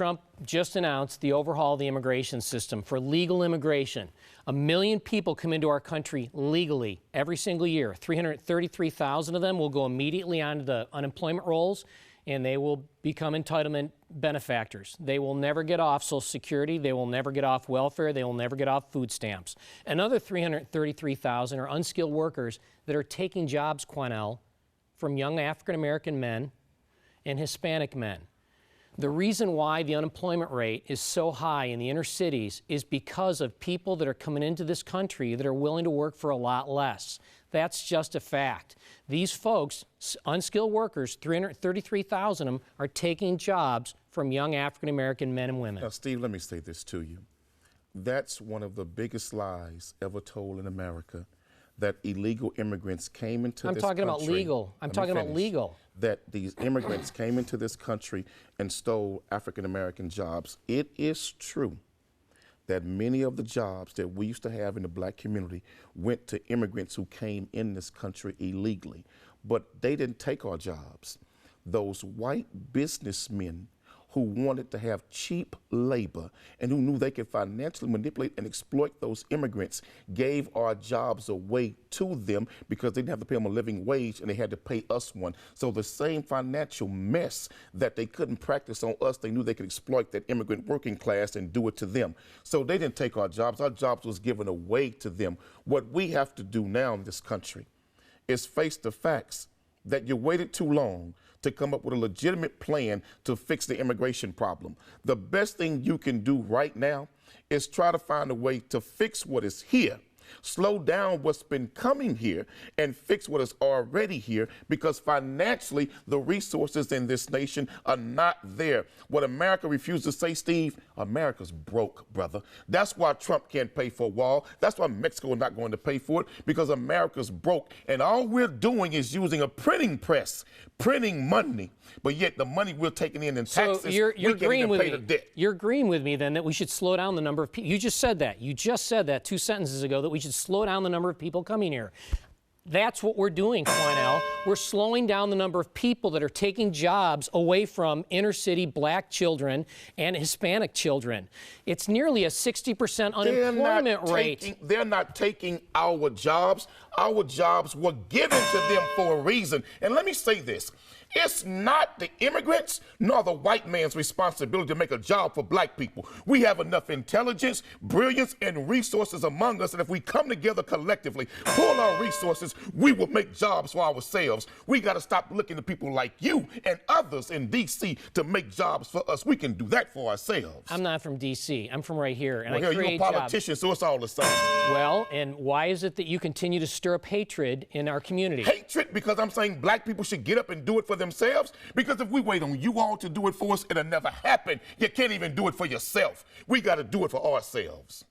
Trump just announced the overhaul of the immigration system for legal immigration. 1 million people come into our country legally every single year. 333,000 of them will go immediately onto the unemployment rolls, and they will become entitlement benefactors. They will never get off Social Security. They will never get off welfare. They will never get off food stamps. Another 333,000 are unskilled workers that are taking jobs, Quanell, from young African-American men and Hispanic men. The reason why the unemployment rate is so high in the inner cities is because of people that are coming into this country that are willing to work for a lot less. That's just a fact. These folks, unskilled workers, 333,000 of them, are taking jobs from young African-American men and women. Now, Steve, let me say this to you. That's one of the biggest lies ever told in America, that illegal immigrants came into this country. I'm talking about legal. I'm talking about legal. That these immigrants came into this country and stole African-American jobs. It is true that many of the jobs that we used to have in the black community went to immigrants who came in this country illegally. But they didn't take our jobs. Those white businessmen who wanted to have cheap labor and who knew they could financially manipulate and exploit those immigrants gave our jobs away to them because they didn't have to pay them a living wage and they had to pay us one. So the same financial mess that they couldn't practice on us, they knew they could exploit that immigrant working class and do it to them. So they didn't take our jobs. Our jobs was given away to them. What we have to do now in this country is face the facts that you waited too long to come up with a legitimate plan to fix the immigration problem. The best thing you can do right now is try to find a way to fix what is here, slow down what's been coming here, and fix what is already here, because financially the resources in this nation are not there. What America refuses to say, Steve, America's broke, brother. That's why Trump can't pay for a wall. That's why Mexico is not going to pay for it, because America's broke. And all we're doing is using a printing press, printing money. But yet the money we're taking in taxes, so you're we can't even pay the debt. You're agreeing with me then that we should slow down the number of people. You just said that. You just said that 2 sentences ago, that we should slow down the number of people coming here. That's what we're doing, Quanell. We're slowing down the number of people that are taking jobs away from inner city black children and Hispanic children. It's nearly a 60% unemployment rate. They're not taking our jobs. Our jobs were given to them for a reason. And let me say this. It's not the immigrants nor the white man's responsibility to make a job for black people. We have enough intelligence, brilliance, and resources among us, and if we come together collectively, pull our resources, we will make jobs for ourselves. We got to stop looking to people like you and others in D.C. to make jobs for us. We can do that for ourselves. I'm not from D.C. I'm from right here, and well, I create you're a politician, so it's all the same. Well, and why is it that you continue to stir up hatred in our community? Hatred because I'm saying black people should get up and do it for themselves, because if we wait on you all to do it for us, it'll never happen. You can't even do it for yourself. We got to do it for ourselves.